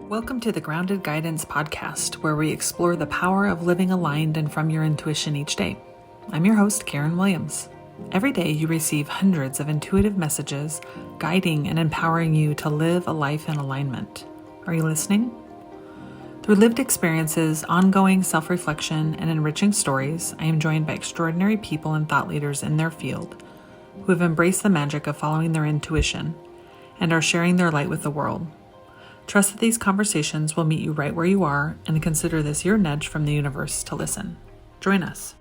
Welcome to the Grounded Guidance Podcast, where we explore the power of living aligned and from your intuition each day. I'm your host, Karen Williams. Every day you receive hundreds of intuitive messages guiding and empowering you to live a life in alignment. Are you listening? Through lived experiences, ongoing self-reflection, and enriching stories, I am joined by extraordinary people and thought leaders in their field who have embraced the magic of following their intuition and are sharing their light with the world. Trust that these conversations will meet you right where you are, and consider this your nudge from the universe to listen. Join us.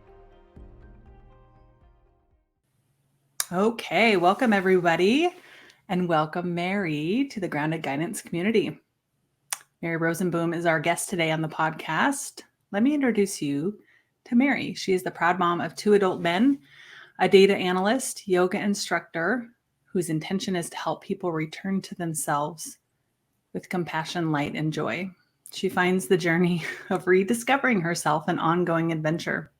Okay, welcome everybody, and welcome Mary to the Grounded Guidance community. Mary Rosenboom is our guest today on the podcast. Let me introduce you to Mary. She is the proud mom of 2 adult men, a data analyst, yoga instructor, whose intention is to help people return to themselves with compassion, light, and joy. She finds the journey of rediscovering herself an ongoing adventure.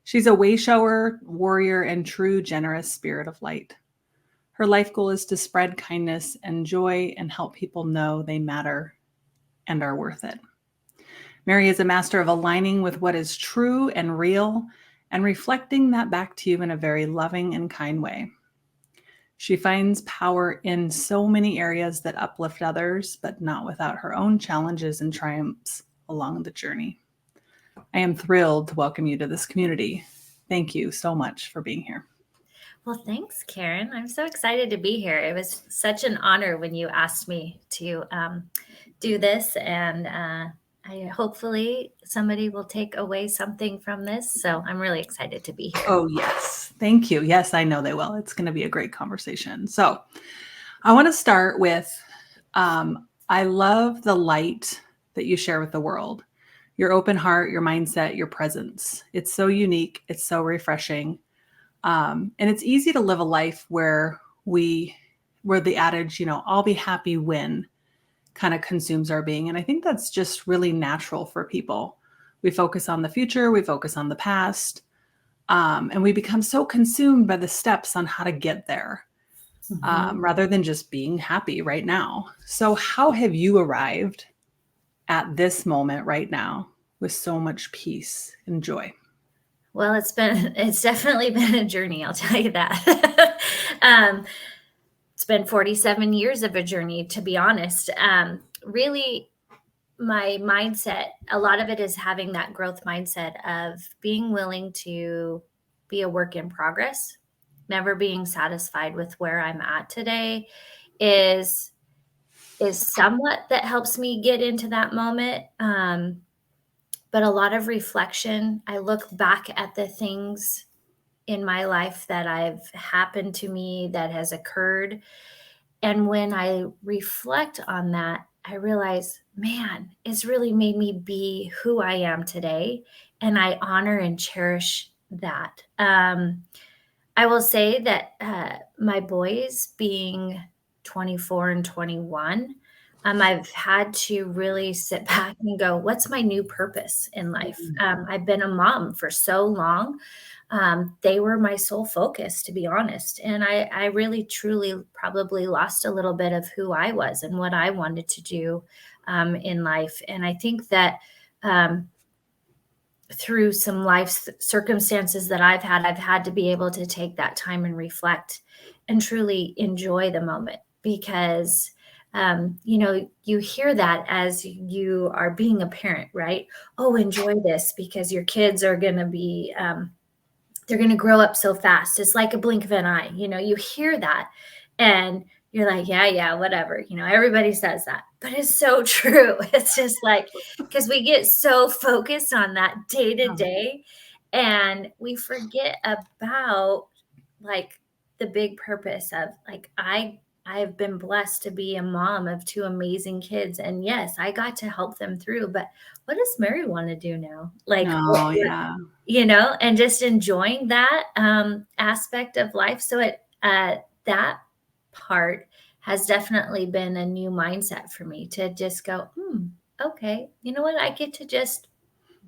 She's a wayshower, warrior, and true generous spirit of light. Her life goal is to spread kindness and joy and help people know they matter and are worth it. Mary is a master of aligning with what is true and real and reflecting that back to you in a very loving and kind way. She finds power in so many areas that uplift others, but not without her own challenges and triumphs along the journey. I am thrilled to welcome you to this community. Thank you so much for being here. Well, thanks, Karen. I'm so excited to be here. It was such an honor when you asked me to do this, and hopefully somebody will take away something from this. So I'm really excited to be here. Oh, yes. Thank you. Yes, I know they will. It's going to be a great conversation. So I want to start with, I love the light that you share with the world, your open heart, your mindset, your presence. It's so unique. It's so refreshing. And it's easy to live a life where the adage, I'll be happy when kind of consumes our being. And I think that's just really natural for people. We focus on the future, we focus on the past, and we become so consumed by the steps on how to get there, rather than just being happy right now. So how have you arrived at this moment right now with so much peace and joy? Well, it's definitely been a journey. I'll tell you that. It's been 47 years of a journey, to be honest. Really, my mindset, a lot of it is having that growth mindset of being willing to be a work in progress, never being satisfied with where I'm at today is somewhat that helps me get into that moment. But a lot of reflection. I look back at the things in my life that have happened to me, that has occurred. And when I reflect on that, I realize, man, it's really made me be who I am today. And I honor and cherish that. I will say that my boys being 24 and 21, I've had to really sit back and go, what's my new purpose in life? I've been a mom for so long. They were my sole focus, to be honest. And I really, truly probably lost a little bit of who I was and what I wanted to do in life. And I think that through some life circumstances that I've had to be able to take that time and reflect and truly enjoy the moment, because you hear that as you are being a parent, right? Oh, enjoy this because your kids are going to be, they're going to grow up so fast. It's like a blink of an eye. You hear that and you're like, yeah, whatever. Everybody says that, but it's so true. It's just like, because we get so focused on that day to day and we forget about like the big purpose of like, I've been blessed to be a mom of 2 amazing kids. And yes, I got to help them through, but what does Mary want to do now? And just enjoying that aspect of life. So that part has definitely been a new mindset for me to just go, okay, you know what? I get to just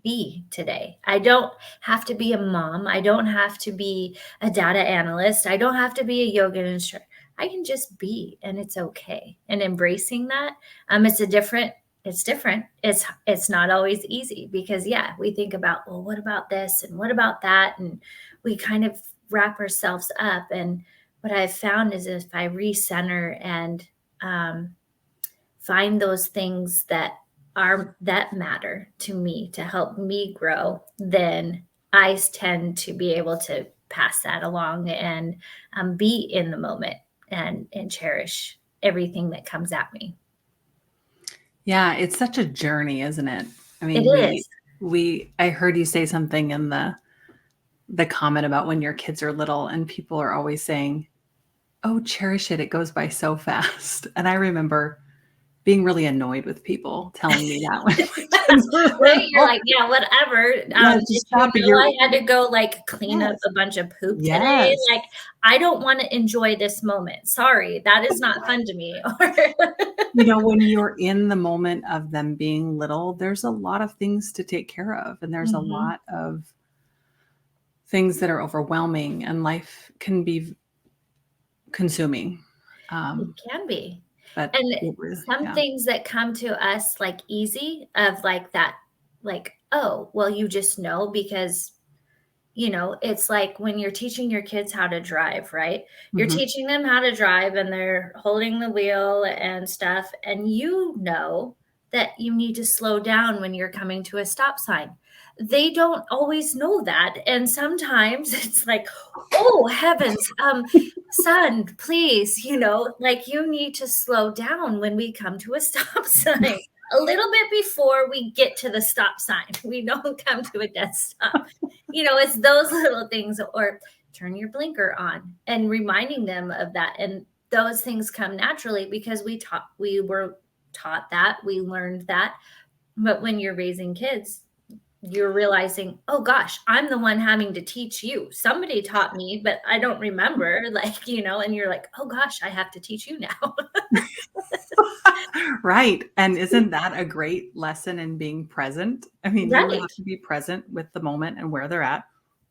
be today. I don't have to be a mom. I don't have to be a data analyst. I don't have to be a yoga instructor. I can just be, and it's okay. And embracing that, it's a different it's different. It's not always easy because we think about, well, what about this and what about that? And we kind of wrap ourselves up. And what I've found is if I recenter and find those things that matter to me to help me grow, then I tend to be able to pass that along and be in the moment and cherish everything that comes at me. Yeah, it's such a journey, isn't it? I It mean, is. I heard you say something in the comment about when your kids are little and people are always saying, "Oh, cherish it. It goes by so fast." And I remember being really annoyed with people telling me that when my kids were Right? You're little. like, yeah, whatever. Yeah, If just stop it. I had to go like clean up Yes. a bunch of poop today, Yes. like I don't want to enjoy this moment. Sorry, that is not fun to me. When you're in the moment of them being little, there's a lot of things to take care of, and there's a Mhm. lot of things that are overwhelming, and life can be consuming. It Um, can be. but And it was, some yeah. things that come to us like easy of like that, like, oh, well, you just know because it's like when you're teaching your kids how to drive, right? You're Mhm. teaching them how to drive and they're holding the wheel and stuff. And you know that you need to slow down when you're coming to a stop sign. They don't always know that. And sometimes it's like, oh, heavens, son, please, like you need to slow down when we come to a stop sign. A little bit before we get to the stop sign. We don't come to a dead stop. It's those little things, or turn your blinker on and reminding them of that. And those things come naturally because we were taught that, we learned that. But when you're raising kids, you're realizing, oh gosh, I'm the one having to teach you. Somebody taught me, but I don't remember, and you're like, oh gosh, I have to teach you now. Right. And isn't that a great lesson in being present? I mean, you Right. have to be present with the moment and where they're at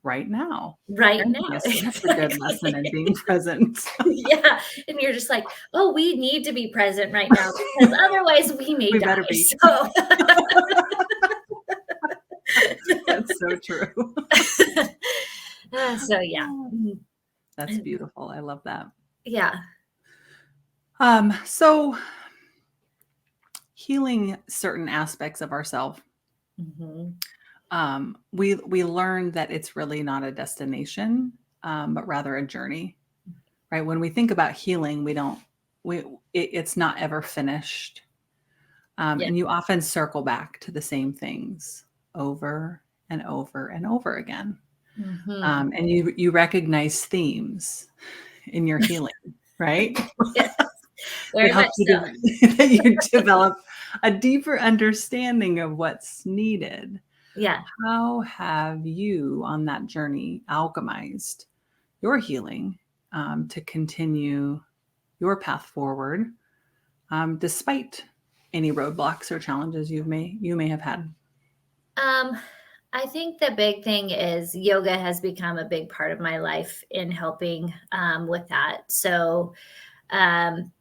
right now. Right And now. yes, that's a good lesson in Exactly. being present. Yeah, and you're just like, "Oh, we need to be present right now because otherwise we may We die." better be. So That's so true. so yeah. Mhm. That's beautiful. I love that. Yeah. So healing certain aspects of ourselves, Mhm. we learn that it's really not a destination, but rather a journey, right? When we think about healing, it's not ever finished. Yeah. And you often circle back to the same things over and over and over again. Mhm. And you recognize themes in your healing, right? Yes, That very much helps you so. that you develop a deeper understanding of what's needed. Yeah. How have you on that journey alchemized your healing to continue your path forward, despite any roadblocks or challenges you may have had? Um, I think the big thing is yoga has become a big part of my life in helping, with that. So, um,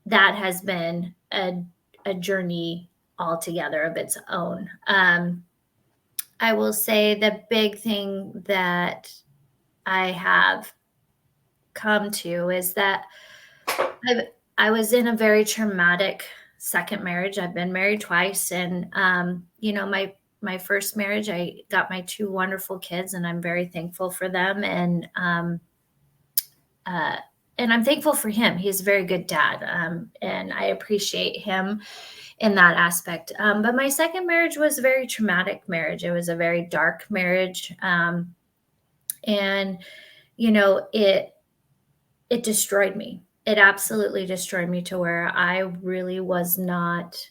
that has been a journey altogether of its own. I will say the big thing that I have come to is that I I was in a very traumatic second marriage. I've been married twice, and my first marriage, I got my two wonderful kids, and I'm very thankful for them. Uh, and I'm thankful for him. He's a very good dad, and I appreciate him in that aspect. But my second marriage was a very traumatic marriage. It was a very dark marriage, and it destroyed me. It absolutely destroyed me to where I really was not.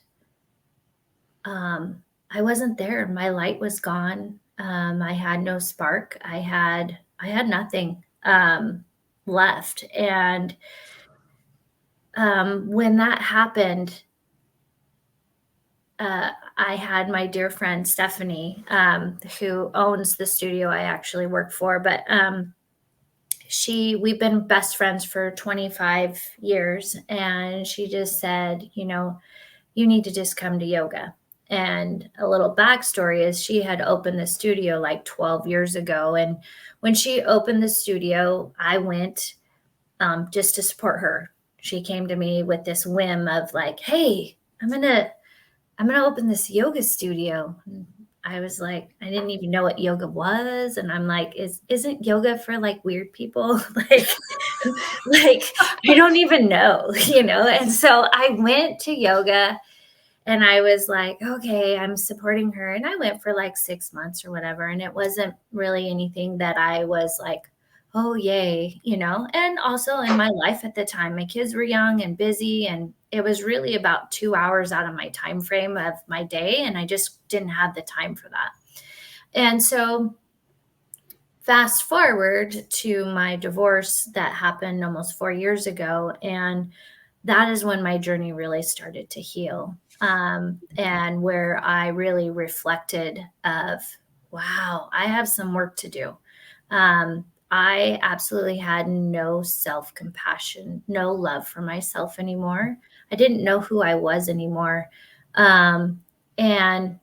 I wasn't there. My light was gone. I had no spark. I had nothing left, and when that happened, I had my dear friend Stephanie, who owns the studio I actually work for, but we've been best friends for 25 years, and she just said, you need to just come to yoga. And a little backstory is she had opened the studio like 12 years ago. And when she opened the studio, I went just to support her. She came to me with this whim of like, hey, I'm gonna open this yoga studio. And I was like, I didn't even know what yoga was. And I'm like, isn't yoga for like weird people? like I don't even know, And so I went to yoga and I was like, okay, I'm supporting her. And I went for like 6 months or whatever. And it wasn't really anything that I was like, oh, yay, And also in my life at the time, my kids were young and busy. And it was really about 2 hours out of my time frame of my day. And I just didn't have the time for that. And so fast forward to my divorce that happened almost 4 years ago. And that is when my journey really started to heal. And where I really reflected of, wow, I have some work to do. I absolutely had no self-compassion, no love for myself anymore. I didn't know who I was anymore. And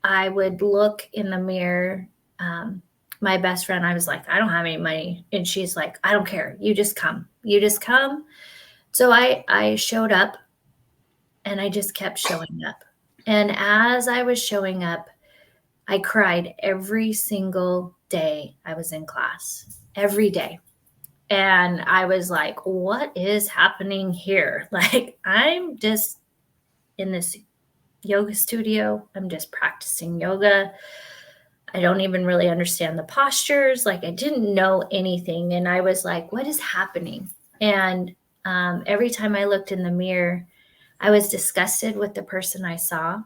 I would look in the mirror. My best friend, I was like, I don't have any money. And she's like, I don't care. You just come. You just come. So I showed up and I just kept showing up. And as I was showing up, I cried every single day I was in class, every day. And I was like, what is happening here? Like, I'm just in this yoga studio. I'm just practicing yoga. I don't even really understand the postures. Like, I didn't know anything. And I was like, what is happening? And every time I looked in the mirror, I was disgusted with the person I saw.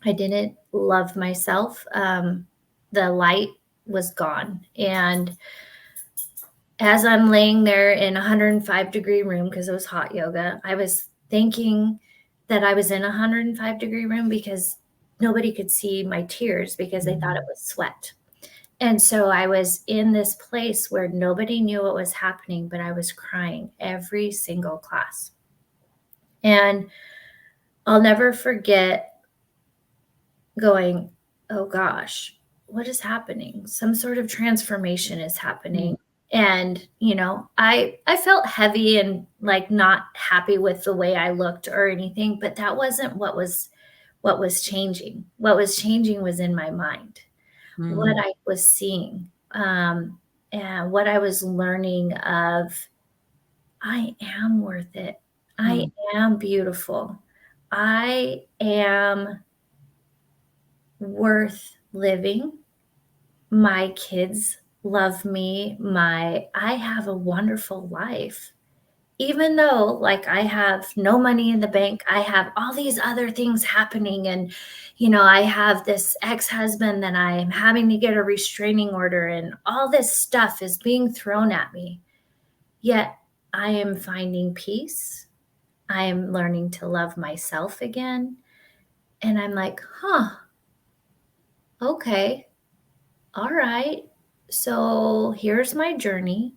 I didn't love myself. The light was gone. And as I'm laying there in a 105-degree room, because it was hot yoga, I was thinking that I was in a 105-degree room because nobody could see my tears because they thought it was sweat. And so I was in this place where nobody knew what was happening, but I was crying every single class. And I'll never forget going, oh gosh, what is happening? Some sort of transformation is happening. And, I felt heavy and like not happy with the way I looked or anything, but that wasn't what was changing. What was changing was in my mind, what I was seeing, and what I was learning of, I am worth it. I am beautiful. I am worth living. My kids love me. I have a wonderful life. Even though like I have no money in the bank, I have all these other things happening. And, I have this ex-husband that I am having to get a restraining order and all this stuff is being thrown at me. Yet I am finding peace. I am learning to love myself again. And I'm like, okay, all right. So here's my journey.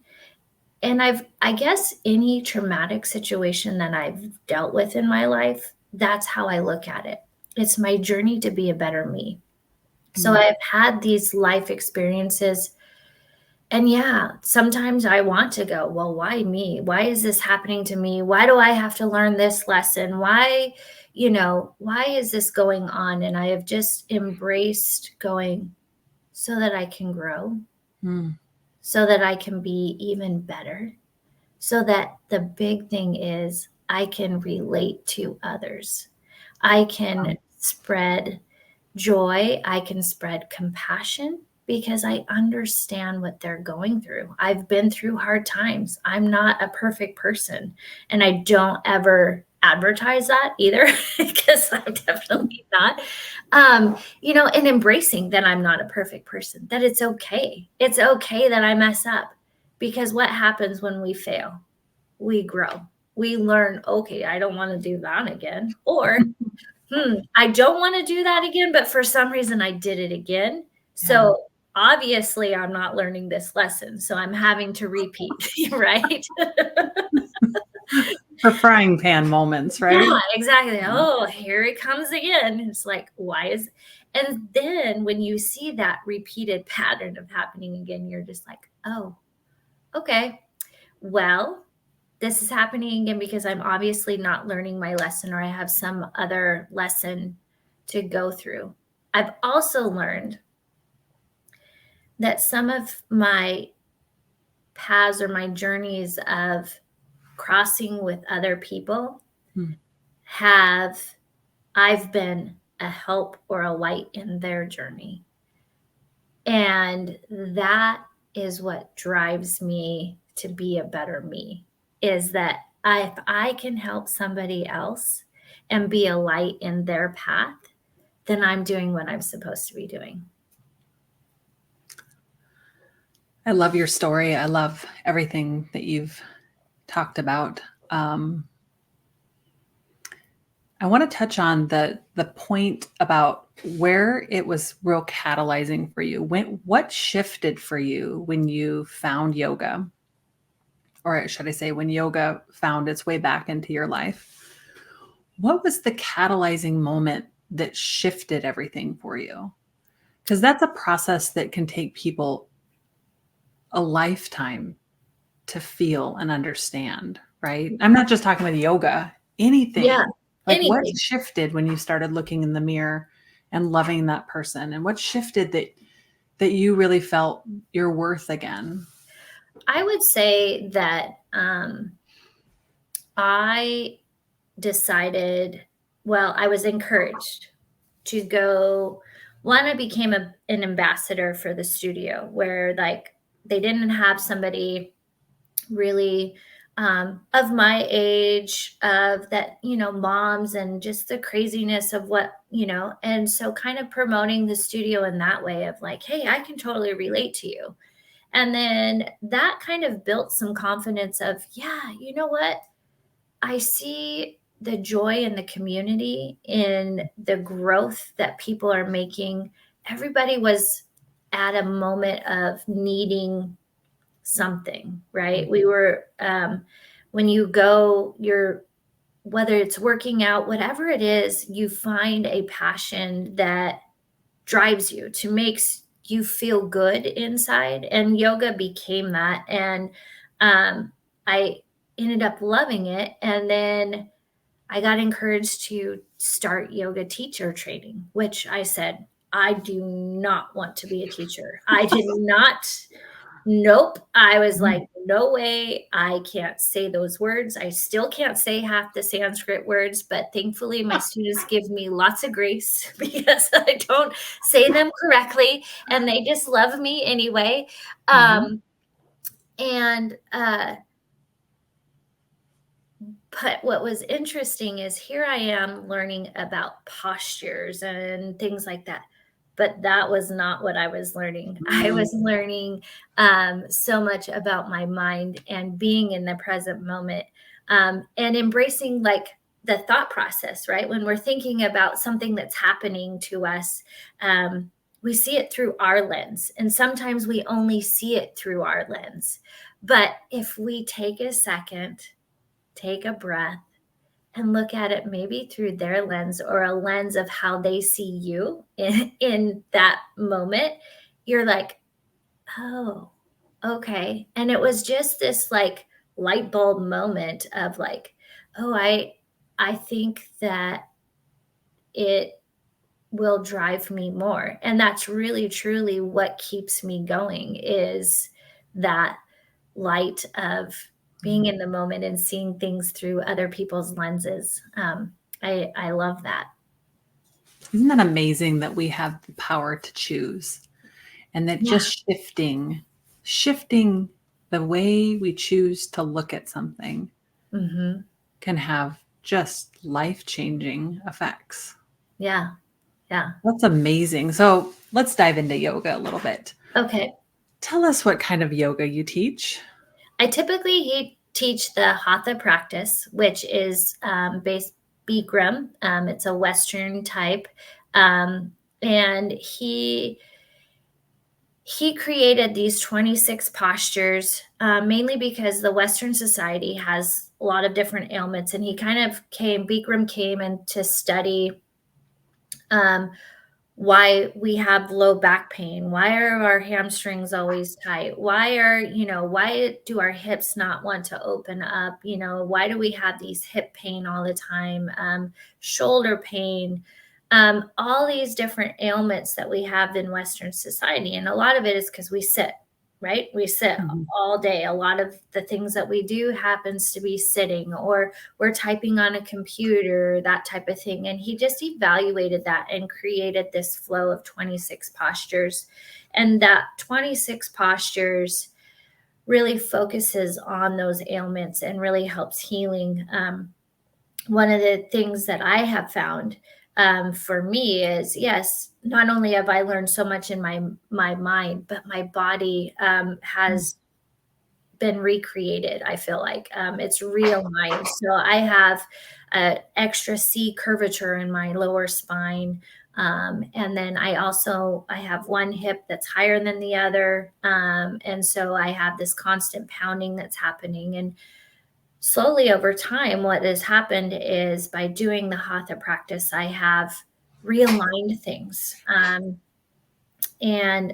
And I guess any traumatic situation that I've dealt with in my life, that's how I look at it. It's my journey to be a better me. So I've had these life experiences. And yeah, sometimes I want to go, well, why me? Why is this happening to me? Why do I have to learn this lesson? Why is this going on? And I have just embraced going so that I can grow, so that I can be even better, so that the big thing is I can relate to others. I can spread joy. I can spread compassion because I understand what they're going through. I've been through hard times. I'm not a perfect person. And I don't ever advertise that either because I'm definitely not. And embracing that I'm not a perfect person, that it's okay. It's okay that I mess up because what happens when we fail? We grow. We learn, okay, I don't want to do that again. Or I don't want to do that again, but for some reason I did it again. So obviously I'm not learning this lesson. So I'm having to repeat, right? For frying pan moments, right? Yeah, exactly. Oh, here it comes again. It's like, why is, and then when you see that repeated pattern of happening again, you're just like, oh, okay, well, this is happening again because I'm obviously not learning my lesson, or I have some other lesson to go through. I've also learned that some of my paths or my journeys of crossing with other people Hmm. have, I've been a help or a light in their journey. And that is what drives me to be a better me, is that if I can help somebody else and be a light in their path, then I'm doing what I'm supposed to be doing. I love your story. I love everything that you've talked about. I want to touch on the point about where it was real catalyzing for you. What shifted for you when you found yoga? Or should I say when yoga found its way back into your life? What was the catalyzing moment that shifted everything for you? Because that's a process that can take people a lifetime to feel and understand, right? I'm not just talking about yoga, Yeah, anything. Like what anything. shifted when you started looking in the mirror and loving that person? And what shifted that you really felt your worth again? I would say that I decided, well, I was encouraged to go. One, I became an ambassador for the studio, where like they didn't have somebody really of my age, of that, moms, and just the craziness of what, and so kind of promoting the studio in that way of like, hey, I can totally relate to you. And then that kind of built some confidence of, yeah, you know what? I see the joy in the community, in the growth that people are making. Everybody was at a moment of needing something, right? We were, when you go, whether it's working out, whatever it is, you find a passion that drives you, to makes you feel good inside. And yoga became that. And I ended up loving it. And then I got encouraged to start yoga teacher training, which I said, I do not want to be a teacher. I did not. Nope. I was like, no way. I can't say those words. I still can't say half the Sanskrit words, but thankfully my students give me lots of grace because I don't say them correctly, and they just love me anyway. Mhm. And But what was interesting is here I am learning about postures and things like that. But that was not what I was learning. I was learning so much about my mind and being in the present moment, and embracing like the thought process, right? When we're thinking about something that's happening to us, we see it through our lens. And sometimes we only see it through our lens. But if we take a second, take a breath, and look at it maybe through their lens, or a lens of how they see you in that moment, you're like, oh, okay. And it was just this like light bulb moment of like, oh, I think that it will drive me more. And that's really truly what keeps me going, is that light of being in the moment and seeing things through other people's lenses. I love that. Isn't that amazing that we have the power to choose and that Yeah. just shifting the way we choose to look at something Hmm. can have just life-changing effects. Yeah. Yeah. That's amazing. So let's dive into yoga a little bit. Okay. Tell us what kind of yoga you teach. I typically teach the hatha practice, which is based Bikram. It's a Western type, and he created these 26 postures, mainly because the Western society has a lot of different ailments. And Bikram came in to study why we have low back pain. Why are our hamstrings always tight? Why do our hips not want to open up? Why do we have these hip pain all the time? Shoulder pain, all these different ailments that we have in Western society. And a lot of it is because we sit, right? We sit all day. A lot of the things that we do happens to be sitting, or we're typing on a computer, that type of thing. And he just evaluated that and created this flow of 26 postures. And that 26 postures really focuses on those ailments and really helps healing. One of the things that I have found for me is, yes, not only have I learned so much in my mind, but my body has been recreated. I feel like it's realigned. So I have extra C curvature in my lower spine. And then I have one hip that's higher than the other. And so I have this constant pounding that's happening. And slowly over time, what has happened is by doing the hatha practice, I have realigned things and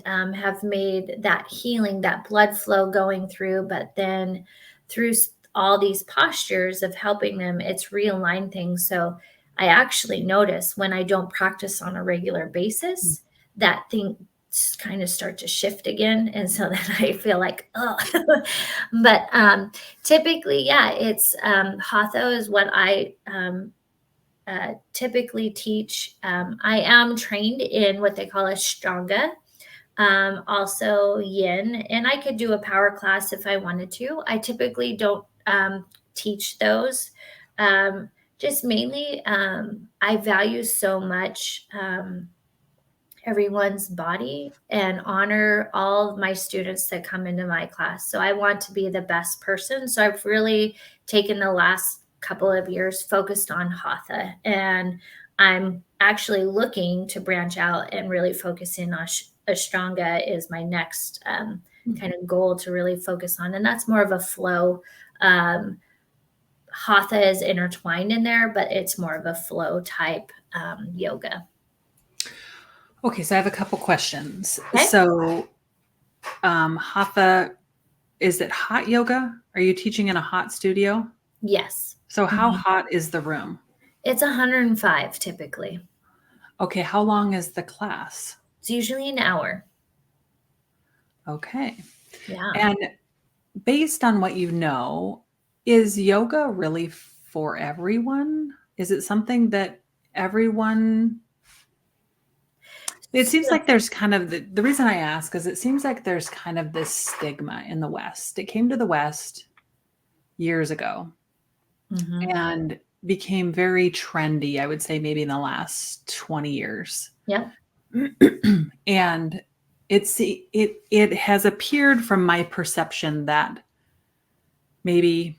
have made that healing, that blood flow going through. But then through all these postures of helping them, it's realigned things. So I actually notice when I don't practice on a regular basis, that thing kind of start to shift again. And so then I feel like, oh, but typically, yeah, it's hatha is what I typically teach. I am trained in what they call Ashtanga, also yin, and I could do a power class if I wanted to. I typically don't teach those. Just mainly, I value so much everyone's body and honor all of my students that come into my class. So I want to be the best person. So I've really taken the last couple of years focused on hatha, and I'm actually looking to branch out and really focus in on Ashtanga is my next kind of goal to really focus on. And that's more of a flow. Hatha is intertwined in there, but it's more of a flow type yoga. Okay, so I have a couple questions. Okay. So, hatha, is it hot yoga? Are you teaching in a hot studio? Yes. So, how hot is the room? It's 105 typically. Okay, how long is the class? It's usually an hour. Okay. Yeah. And based on what you know, is yoga really for everyone? Is it something that everyone... It seems like there's kind of the reason I ask is it seems like there's kind of this stigma in the West. It came to the West years ago and became very trendy, I would say maybe in the last 20 years. Yeah. And it has appeared from my perception that maybe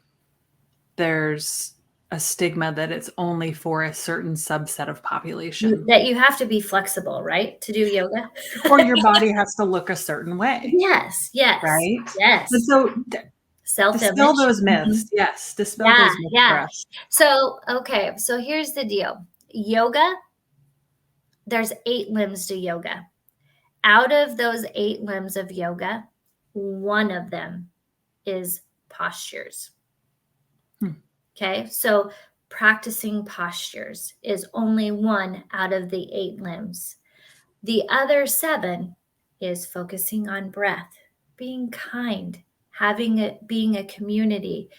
there's a stigma that it's only for a certain subset of population. That you have to be flexible, right? To do yoga. Or your body has to look a certain way. Yes. Yes. Right? Yes. And so dispel those myths. Yes. Dispel those myths for us. So, okay. So here's the deal. Yoga, there's 8 limbs to yoga. Out of those 8 limbs of yoga, one of them is postures. Okay. So practicing postures is only one out of the 8 limbs. The other 7 is focusing on breath, being kind, being a community,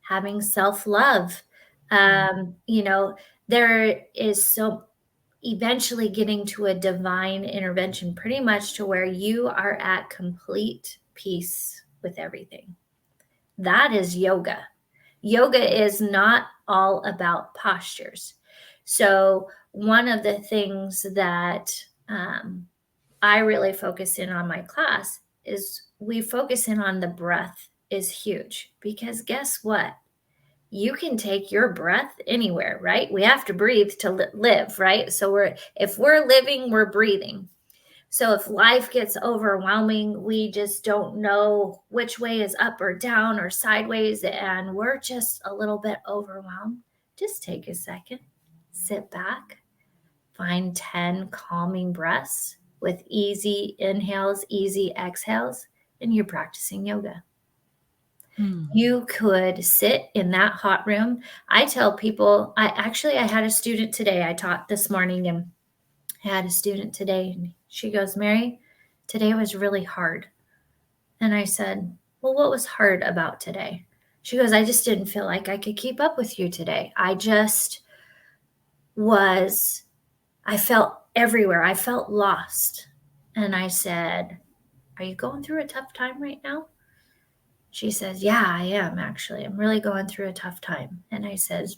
having self-love. There is eventually getting to a divine intervention, pretty much to where you are at complete peace with everything. That is yoga. Yoga is not all about postures. So one of the things that I really focus in on my class is we focus in on the breath is huge, because guess what? You can take your breath anywhere, right? We have to breathe to live, right? So if we're living, we're breathing. So if life gets overwhelming, we just don't know which way is up or down or sideways, and we're just a little bit overwhelmed. Just take a second, sit back, find 10 calming breaths with easy inhales, easy exhales, and you're practicing yoga. You could sit in that hot room. I tell people, I had a student today. I taught this morning, and I had a student today, and she goes, Mary, today was really hard. And I said, well, what was hard about today? She goes, I just didn't feel like I could keep up with you today. I felt everywhere. I felt lost. And I said, are you going through a tough time right now? She says, yeah, I am actually. I'm really going through a tough time. And I says,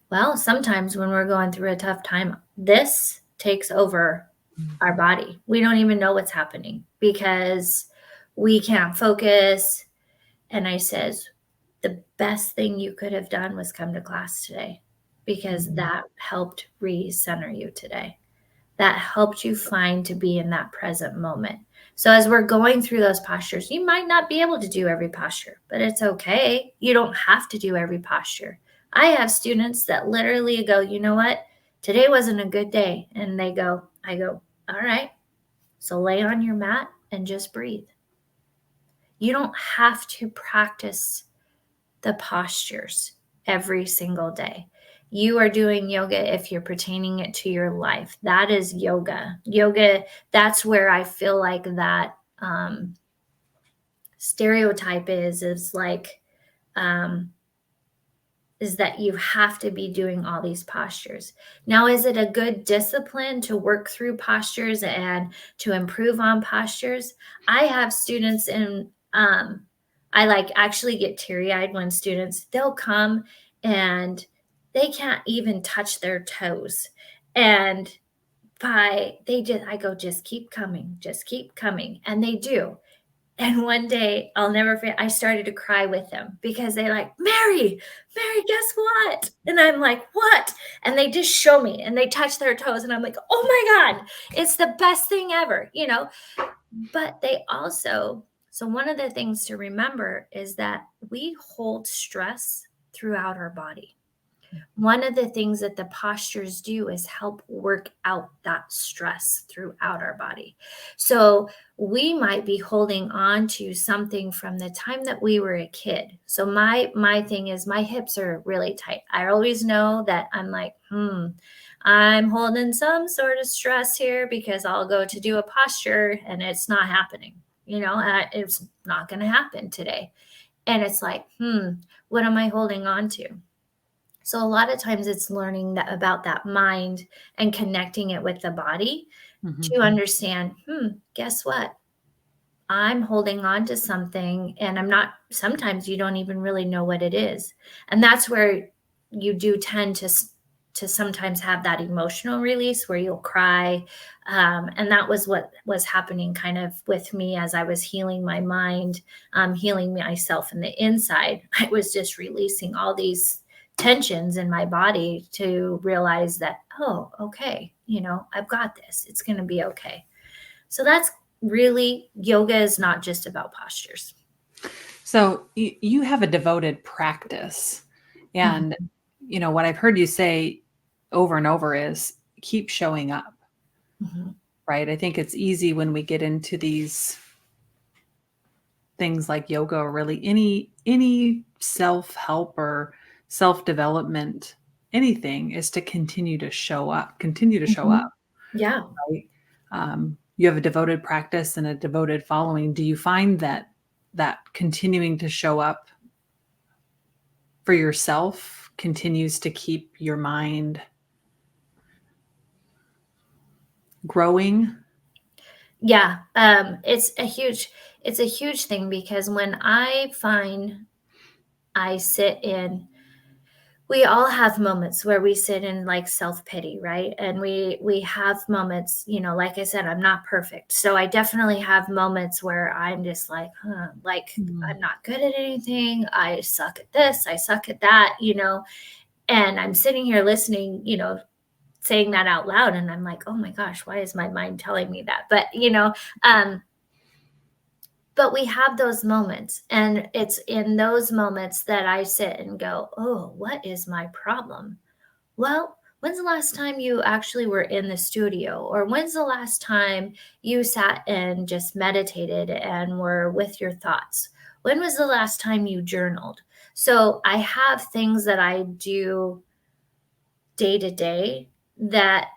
well, sometimes when we're going through a tough time, this takes over our body. We don't even know what's happening because we can't focus. And I says, the best thing you could have done was come to class today, because that helped recenter you today. That helped you find to be in that present moment. So as we're going through those postures, you might not be able to do every posture, but it's okay. You don't have to do every posture. I have students that literally go, you know what? Today wasn't a good day. And I go, all right, so lay on your mat and just breathe. You don't have to practice the postures every single day. You are doing yoga if you're pertaining it to your life. That is yoga. Yoga, that's where I feel like that stereotype is like, is that you have to be doing all these postures. Now, is it a good discipline to work through postures and to improve on postures? I have students I actually get teary-eyed when students, they'll come and they can't even touch their toes. And I go, just keep coming. And they do. And one day, I'll never forget, I started to cry with them because they're like, Mary, guess what? And I'm like, what? And they just show me and they touch their toes. And I'm like, oh my God, it's the best thing ever, But they also, so one of the things to remember is that we hold stress throughout our body. One of the things that the postures do is help work out that stress throughout our body. So we might be holding on to something from the time that we were a kid. So my thing is my hips are really tight. I always know that I'm like, I'm holding some sort of stress here because I'll go to do a posture and it's not happening. It's not going to happen today. And it's like, what am I holding on to? So a lot of times it's learning about that mind and connecting it with the body to understand, guess what? I'm holding on to something and sometimes you don't even really know what it is. And that's where you do tend to sometimes have that emotional release where you'll cry. And that was what was happening kind of with me as I was healing my mind, healing myself in the inside. I was just releasing all these tensions in my body to realize that, oh, okay, I've got this. It's going to be okay. So that's really, yoga is not just about postures. So you have a devoted practice. And, what I've heard you say over and over is keep showing up, right? I think it's easy when we get into these things like yoga or really any self-help or self-development, anything, is to continue to show up. Yeah. Right? You have a devoted practice and a devoted following. Do you find that continuing to show up for yourself continues to keep your mind growing? Yeah. It's a huge thing because when I find I sit in, we all have moments where we sit in like self-pity, right? And we have moments, like I said, I'm not perfect. So I definitely have moments where I'm just like, I'm not good at anything. I suck at this, I suck at that, and I'm sitting here listening, saying that out loud, and I'm like, oh my gosh, why is my mind telling me that? But but we have those moments, and it's in those moments that I sit and go, oh, what is my problem? Well, when's the last time you actually were in the studio? Or when's the last time you sat and just meditated and were with your thoughts? When was the last time you journaled? So I have things that I do day to day that,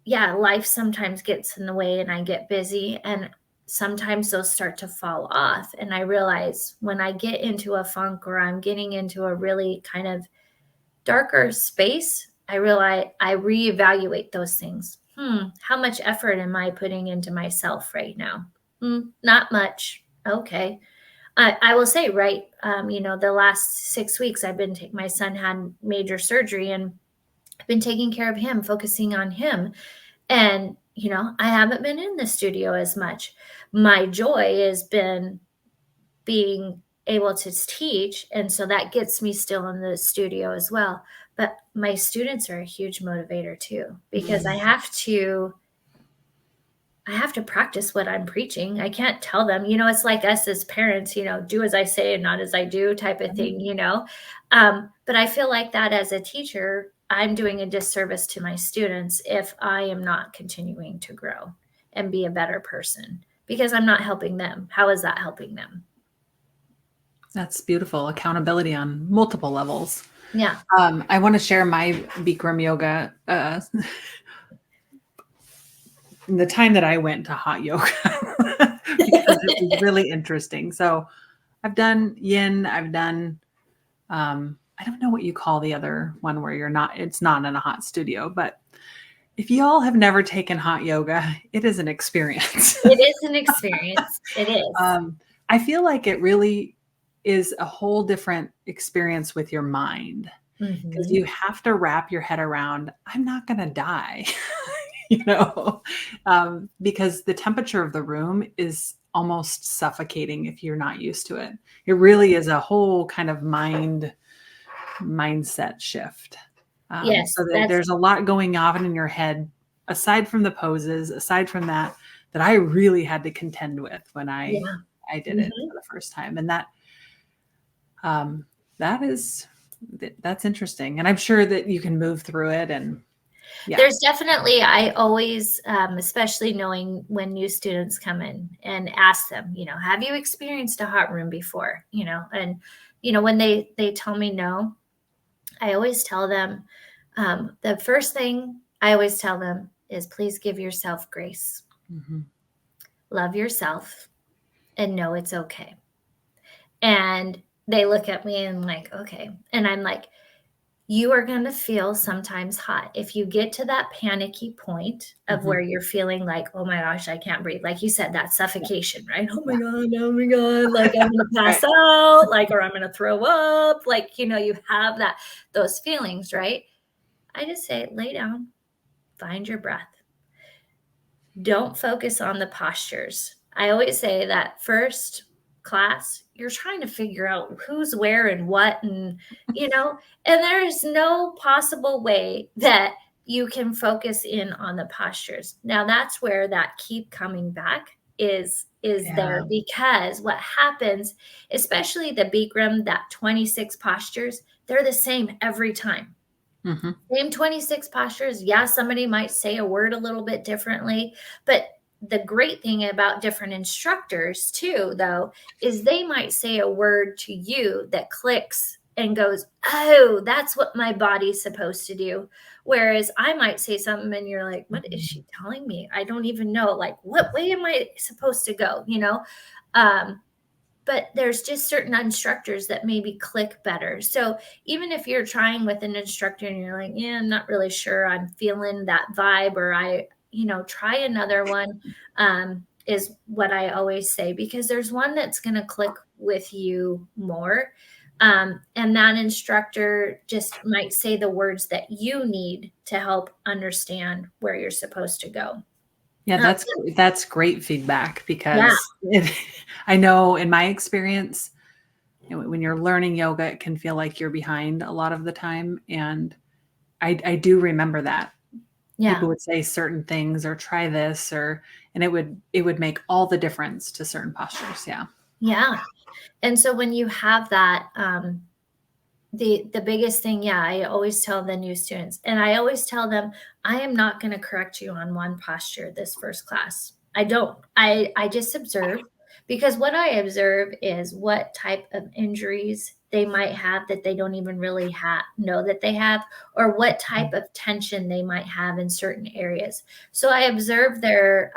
yeah, life sometimes gets in the way and I get busy, and sometimes those start to fall off. And I realize when I get into a funk or I'm getting into a really kind of darker space, I realize I reevaluate those things. How much effort am I putting into myself right now? Not much. Okay. I will say, right, the last 6 weeks my son had major surgery, and I've been taking care of him, focusing on him. And, I haven't been in the studio as much. My joy has been being able to teach. And so that gets me still in the studio as well. But my students are a huge motivator too, because I have to practice what I'm preaching. I can't tell them, it's like us as parents, do as I say and not as I do type of thing. But I feel like that as a teacher, I'm doing a disservice to my students if I am not continuing to grow and be a better person, because I'm not helping them. How is that helping them? That's beautiful. Accountability on multiple levels. Yeah. I want to share my Bikram yoga. The time that I went to hot yoga because it was really interesting. So I've done yin. I've done, I don't know what you call the other one where it's not in a hot studio, but if y'all have never taken hot yoga, it is an experience. It is an experience. It is. I feel like it really is a whole different experience with your mind, because you have to wrap your head around, I'm not going to die, because the temperature of the room is almost suffocating if you're not used to it. It really is a whole kind of mindset shift. Yes, so there's a lot going on in your head, aside from the poses, aside from that I really had to contend with when I did it for the first time. And that's interesting. And I'm sure that you can move through it. And there's definitely, I always, especially knowing when new students come in, and ask them, have you experienced a hot room before? And, when they tell me no, I always tell them, the first thing I always tell them is, please give yourself grace. Love yourself and know it's okay. And they look at me and like, okay. And I'm like, you are going to feel sometimes hot. If you get to that panicky point of where you're feeling like, oh my gosh, I can't breathe. Like you said, that suffocation, right? Oh my God. Like I'm going to pass out, like, or I'm going to throw up. Like, you have those feelings, right? I just say, lay down, find your breath. Don't focus on the postures. I always say that first class, you're trying to figure out who's where and what, and there's no possible way that you can focus in on the postures. Now that's where that keep coming back is there, because what happens, especially the Bikram, that 26 postures, they're the same every time. Same 26 postures. Yeah, somebody might say a word a little bit differently, but the great thing about different instructors too, though, is they might say a word to you that clicks and goes, oh, that's what my body's supposed to do. Whereas I might say something and you're like, what is she telling me? I don't even know. Like, what way am I supposed to go? But there's just certain instructors that maybe click better. So even if you're trying with an instructor and you're like, yeah, I'm not really sure I'm feeling that vibe, or try another one, is what I always say, because there's one that's going to click with you more. And that instructor just might say the words that you need to help understand where you're supposed to go. Yeah, that's great feedback, because I know in my experience, when you're learning yoga, it can feel like you're behind a lot of the time. And I do remember that Yeah. people would say certain things or try this and it would make all the difference to certain postures. Yeah. Yeah. And so when you have that, the biggest thing, yeah, I always tell the new students, and I always tell them, I am not going to correct you on one posture this first class. I don't. I just observe, because what I observe is what type of injuries they might have that they don't even really know that they have, or what type of tension they might have in certain areas. So I observe their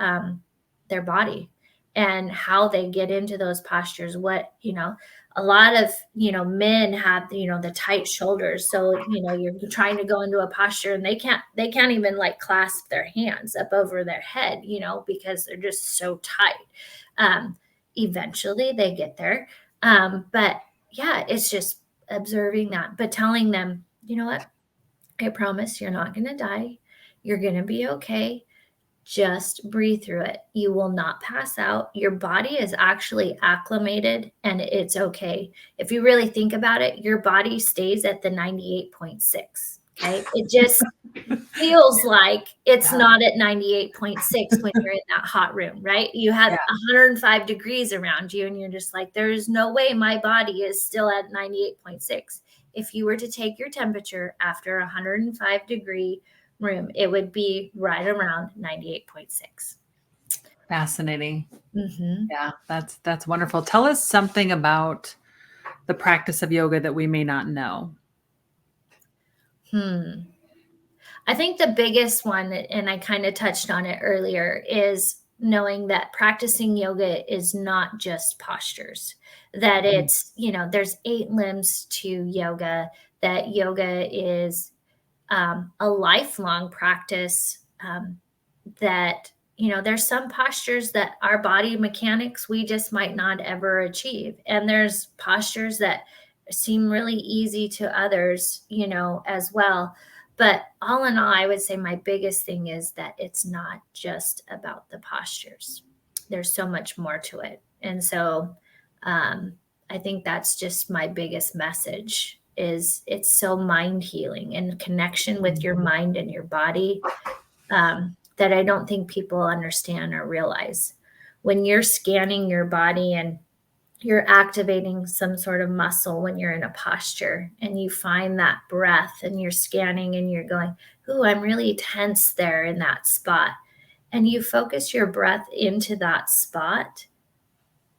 body and how they get into those postures. What, a lot of, men have, the tight shoulders. So, you're trying to go into a posture and they can't even like clasp their hands up over their head, because they're just so tight. Eventually they get there. But yeah, it's just observing that, but telling them, you know what, I promise you're not going to die. You're going to be okay. Just breathe through it. You will not pass out. Your body is actually acclimated and it's okay. If you really think about it, your body stays at the 98.6. Okay. It just feels like it's not at 98.6 when you're in that hot room, right? You have 105 degrees around you and you're just like, there's no way my body is still at 98.6. If you were to take your temperature after a 105-degree room, it would be right around 98.6. Fascinating. Mm-hmm. Yeah, that's wonderful. Tell us something about the practice of yoga that we may not know. I think the biggest one, and I kind of touched on it earlier, is knowing that practicing yoga is not just postures, that it's, there's 8 limbs to yoga, that yoga is a lifelong practice, that, there's some postures that our body mechanics, we just might not ever achieve. And there's postures that seem really easy to others, as well. But all in all, I would say my biggest thing is that it's not just about the postures. There's so much more to it. And so I think that's just my biggest message, is it's so mind healing and connection with your mind and your body, that I don't think people understand or realize. When you're scanning your body and you're activating some sort of muscle when you're in a posture and you find that breath and you're scanning and you're going, ooh, I'm really tense there in that spot. And you focus your breath into that spot.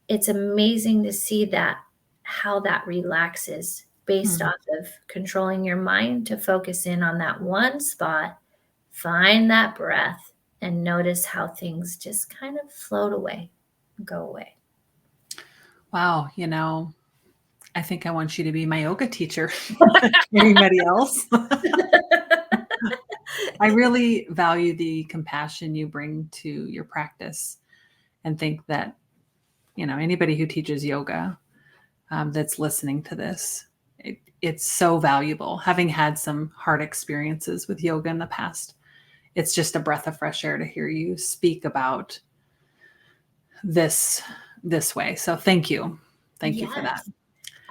It's amazing to see that, how that relaxes based off of controlling your mind to focus in on that one spot, find that breath, and notice how things just kind of float away, go away. Wow. I think I want you to be my yoga teacher. Anybody else? I really value the compassion you bring to your practice, and think that, anybody who teaches yoga that's listening to this, it's so valuable. Having had some hard experiences with yoga in the past, it's just a breath of fresh air to hear you speak about this way. So thank you. Thank you for that.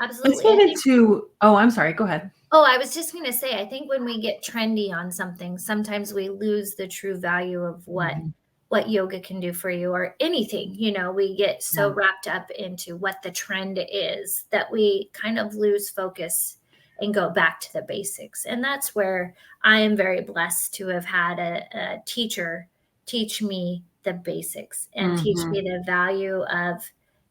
Let's Absolutely. move into, I'm sorry, go ahead. Oh, I was just going to say, I think when we get trendy on something, sometimes we lose the true value of what yoga can do for you, or anything. We get so wrapped up into what the trend is that we kind of lose focus and go back to the basics. And that's where I am very blessed to have had a teacher teach me the basics and teach me the value of,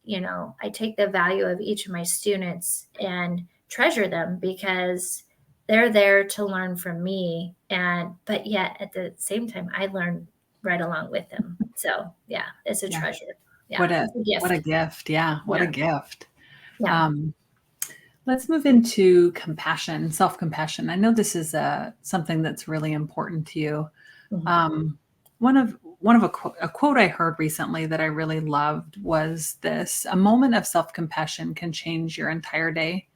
I take the value of each of my students and treasure them, because they're there to learn from me. But yet at the same time, I learn right along with them. So yeah, it's a treasure. Yeah. What a gift. Yeah. What a gift. Yeah. Let's move into compassion, self-compassion. I know this is something that's really important to you. One of a quote I heard recently that I really loved was this: a moment of self-compassion can change your entire day,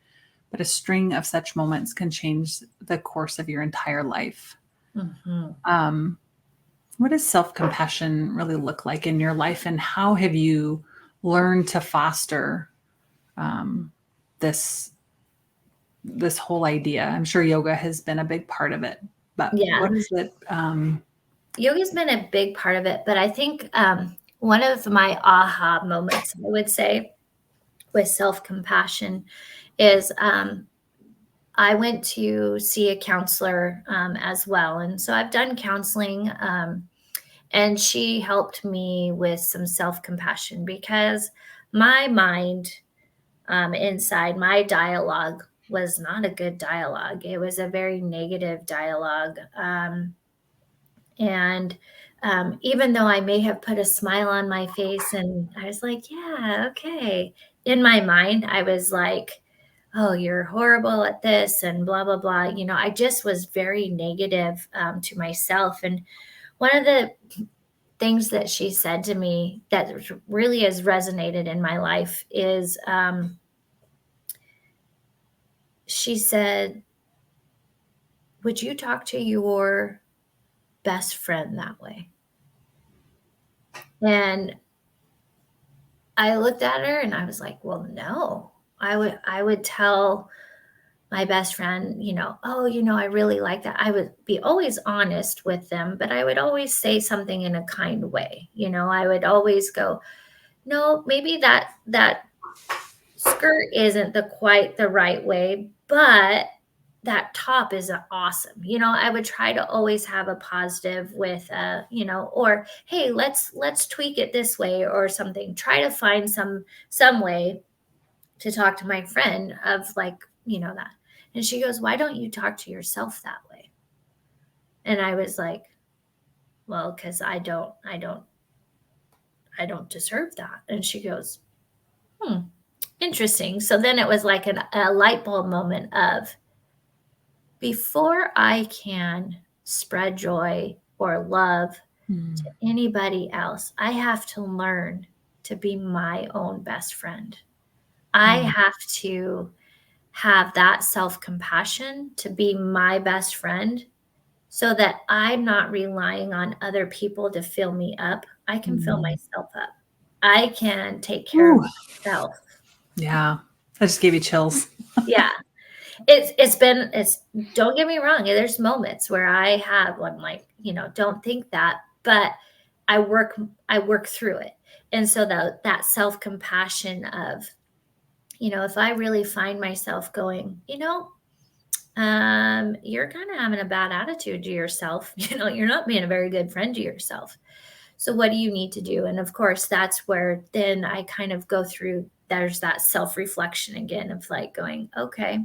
but a string of such moments can change the course of your entire life. What does self-compassion really look like in your life, and how have you learned to foster this whole idea? I'm sure yoga has been a big part of it, but what is it? yoga's been a big part of it, but I think one of my aha moments, I would say, with self-compassion is I went to see a counselor as well. And so I've done counseling, and she helped me with some self-compassion because my mind inside, my dialogue was not a good dialogue. It was a very negative dialogue. And even though I may have put a smile on my face and I was like, yeah, okay. In my mind, I was like, oh, you're horrible at this and blah, blah, blah. I just was very negative to myself. And one of the things that she said to me that really has resonated in my life is she said, would you talk to your best friend that way? And I looked at her and I was like, well, no. I would tell my best friend, oh, I really like that. I would be always honest with them, but I would always say something in a kind way. I would always go, no, maybe that skirt isn't quite the right way, but that top is awesome. I would try to always have a positive with or hey, let's tweak it this way or something. Try to find some way to talk to my friend of like, that. And she goes, "Why don't you talk to yourself that way?" And I was like, "Well, cuz I don't deserve that." And she goes, "Hmm, interesting." So then it was like a light bulb moment of, before I can spread joy or love to anybody else, I have to learn to be my own best friend. I have to have that self-compassion to be my best friend so that I'm not relying on other people to fill me up. I can fill myself up. I can take care of Ooh, myself. yeah. I just gave you chills. Yeah. Don't get me wrong, there's moments where I have I'm like, don't think that, but I work through it. And so that self-compassion of, if I really find myself going, you're kind of having a bad attitude to yourself, you're not being a very good friend to yourself. So what do you need to do? And of course, that's where then I kind of go through, there's that self-reflection again of like going, okay,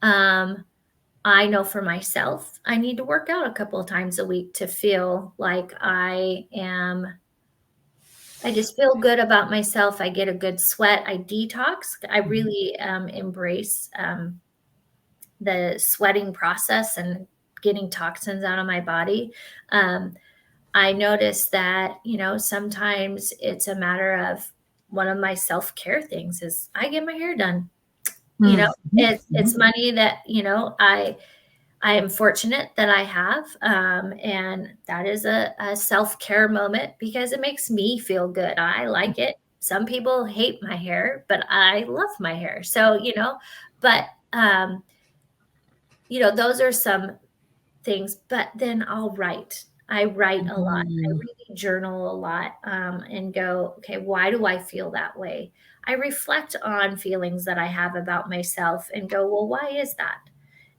I know for myself, I need to work out a couple of times a week to feel like I just feel good about myself. I get a good sweat. I detox. I really embrace the sweating process and getting toxins out of my body. I notice that, sometimes it's a matter of, one of my self-care things is I get my hair done. It's money that, I am fortunate that I have, and that is a self-care moment because it makes me feel good. I like it. Some people hate my hair, but I love my hair. So, but, those are some things, but then I'll write. I write a lot. I really journal a lot, and go, okay, why do I feel that way? I reflect on feelings that I have about myself and go, well, why is that?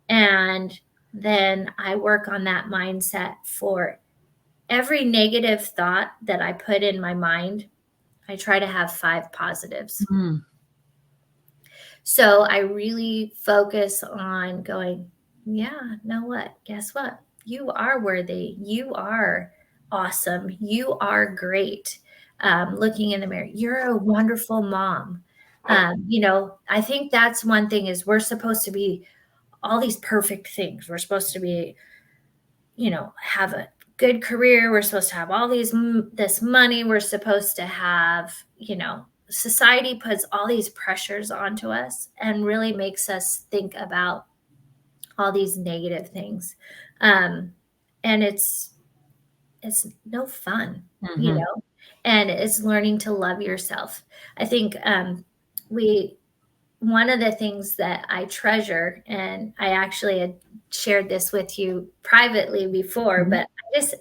And then I work on that mindset for every negative thought that I put in my mind. I try to have 5 positives. So I really focus on going, yeah, know what? Guess what? You are worthy. You are awesome. You are great. Looking in the mirror, you're a wonderful mom. I think that's one thing is we're supposed to be all these perfect things. We're supposed to be, have a good career. We're supposed to have all this money. We're supposed to have, society puts all these pressures onto us and really makes us think about all these negative things. And it's no fun, and it's learning to love yourself. I think we one of the things that I treasure, and I actually had shared this with you privately before, Mhm. but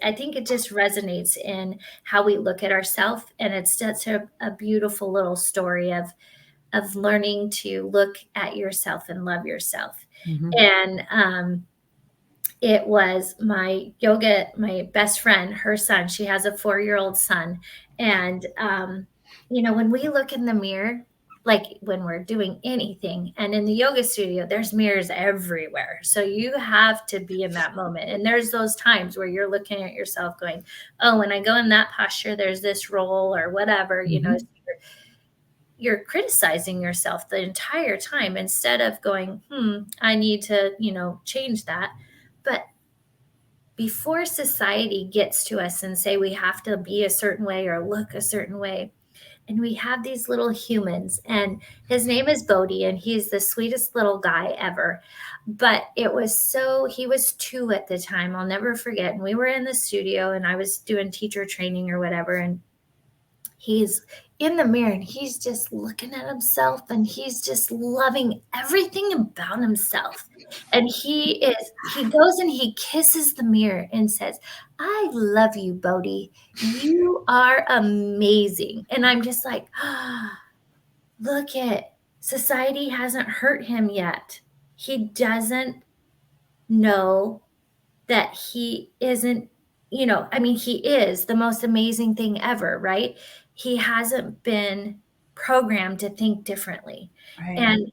I think it just resonates in how we look at ourselves. And it's such a beautiful little story of learning to look at yourself and love yourself. Mhm. And it was my best friend, her son. She has a 4-year-old son. And, when we look in the mirror, like when we're doing anything, and in the yoga studio, there's mirrors everywhere. So you have to be in that moment. And there's those times where you're looking at yourself going, oh, when I go in that posture, there's this roll or whatever, Mhm. you're criticizing yourself the entire time instead of going, I need to, change that. But before society gets to us and say we have to be a certain way or look a certain way, and we have these little humans, and his name is Bodhi, and he's the sweetest little guy ever. But he was 2 at the time. I'll never forget. And we were in the studio, and I was doing teacher training or whatever. And he's in the mirror and he's just looking at himself and he's just loving everything about himself. And he goes and he kisses the mirror and says, I love you, Bodhi. You are amazing. And I'm just like, look at society hasn't hurt him yet. He doesn't know that he isn't, he is the most amazing thing ever, right? He hasn't been programmed to think differently. Right. And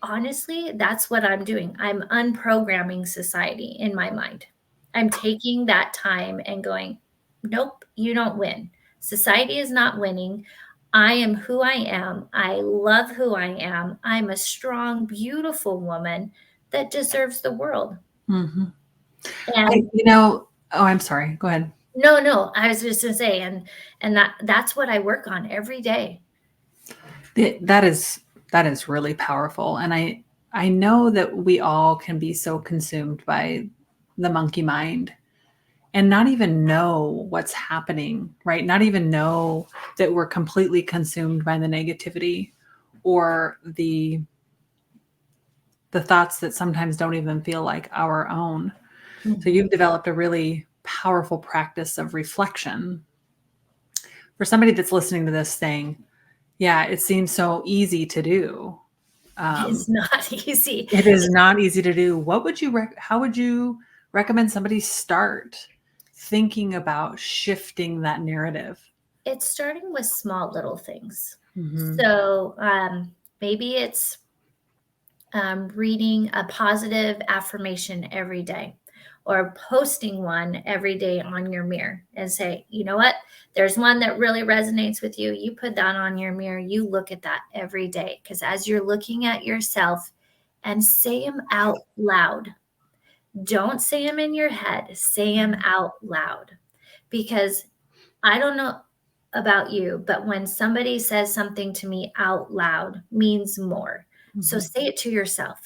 honestly, that's what I'm doing. I'm unprogramming society in my mind. I'm taking that time and going, nope, you don't win. Society is not winning. I am who I am. I love who I am. I'm a strong, beautiful woman that deserves the world. Mhm. And Oh, I'm sorry. Go ahead. no, I was just gonna say, and that's what I work on every day. That is really powerful, and I know that we all can be so consumed by the monkey mind and not even know what's happening, right? Not even know that we're completely consumed by the negativity or the thoughts that sometimes don't even feel like our own. So Mhm. you've developed a really powerful practice of reflection. For somebody that's listening to this saying, yeah, it seems so easy to do. It's not easy. It is not easy to do. How would you recommend somebody start thinking about shifting that narrative? It's starting with small little things. Mhm. So, maybe it's, reading a positive affirmation every day or posting one every day on your mirror and say, you know what? There's one that really resonates with you. You put that on your mirror. You look at that every day because as you're looking at yourself and say them out loud, don't say them in your head, say them out loud because I don't know about you, but when somebody says something to me out loud means more. So Mhm. say it to yourself.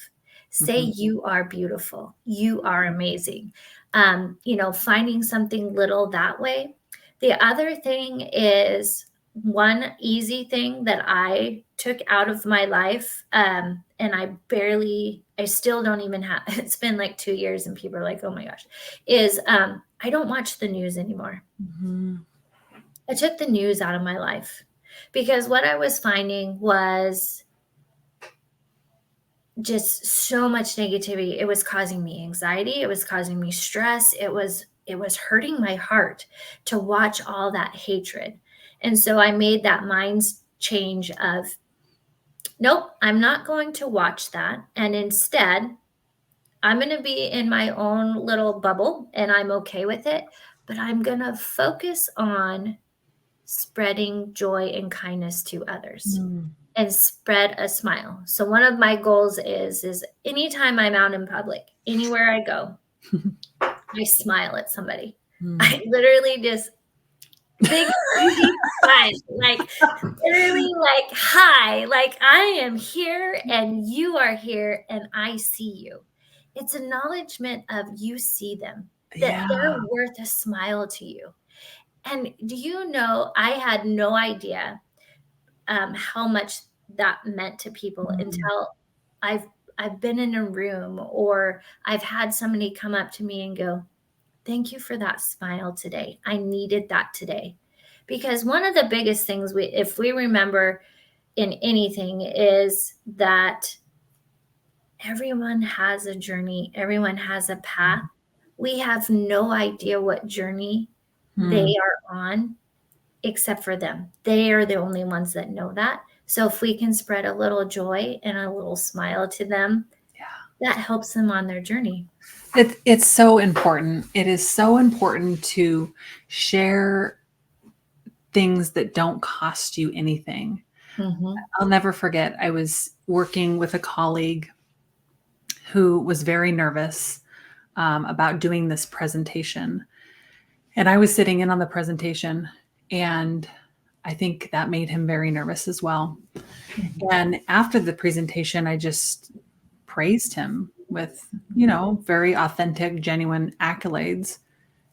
Say Mhm. you are beautiful. You are amazing. Finding something little that way. The other thing is one easy thing that I took out of my life, and I still don't even have, it's been like 2 years and people are like, oh my gosh, is I don't watch the news anymore. Mhm. I took the news out of my life because what I was finding was just so much negativity. It was causing me anxiety. It was causing me stress. It was hurting my heart to watch all that hatred. And so I made that mind change of, nope, I'm not going to watch that. And instead, I'm going to be in my own little bubble and I'm okay with it. But I'm going to focus on spreading joy and kindness to others Mm. and spread a smile. So one of my goals is anytime I'm out in public, anywhere I go, I smile at somebody. Mm. I literally just big easy smile, like literally like hi, like I am here and you are here and I see you. It's acknowledgement of you see them, that Yeah. they're worth a smile to you. And do you know, I had no idea how much that meant to people Mm. until I've I've been in a room, or I've had somebody come up to me and go, thank you for that smile today. I needed that today. Because one of the biggest things if we remember in anything, is that everyone has a journey. Everyone has a path. We have no idea what journey they are on except for them. They are the only ones that know that. So if we can spread a little joy and a little smile to them, that helps them on their journey. It's so important. It is so important to share things that don't cost you anything. Mm-hmm. I'll never forget, I was working with a colleague who was very nervous about doing this presentation. And I was sitting in on the presentation, and I think that made him very nervous as well. Mm-hmm. And after the presentation, I just praised him with, very authentic, genuine accolades,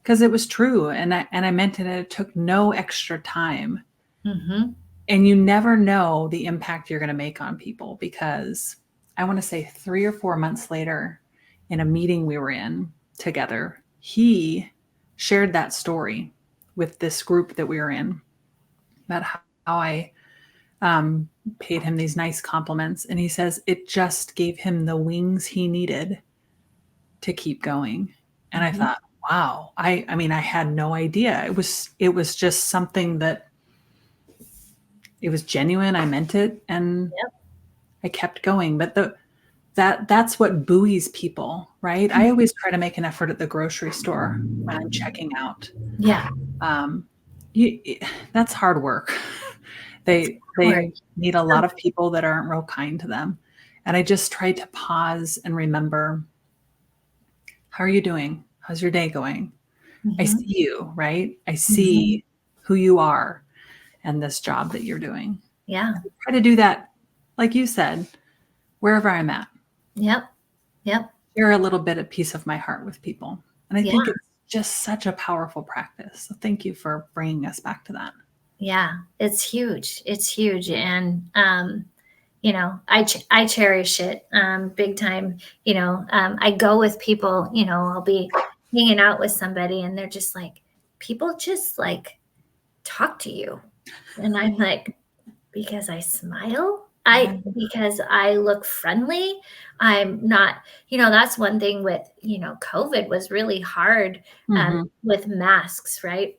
because it was true. And I meant it. It took no extra time. Mm-hmm. And you never know the impact you're going to make on people, because I want to say 3 or 4 months later, in a meeting we were in together, he shared that story with this group that we were in, about how I paid him these nice compliments. And he says it just gave him the wings he needed to keep going. And I thought, wow, I mean, I had no idea. It was just something that, it was genuine. I meant it, and I kept going. But that's what buoys people, right? I always try to make an effort at the grocery store when I'm checking out. Yeah. That's hard work. They need a lot of people that aren't real kind to them. And I just try to pause and remember, how are you doing? How's your day going? I see you, right? I see who you are and this job that you're doing. Yeah. I try to do that, like you said, wherever I'm at. Yep. Share a little bit of piece of my heart with people. And I think it's just such a powerful practice. So thank you for bringing us back to that. Yeah, it's huge. It's huge. And, I cherish it big time. I go with people, I'll be hanging out with somebody and they're just like, people just like talk to you. And I'm like, because I smile, because I look friendly. I'm not, that's one thing with, COVID was really hard with masks, right?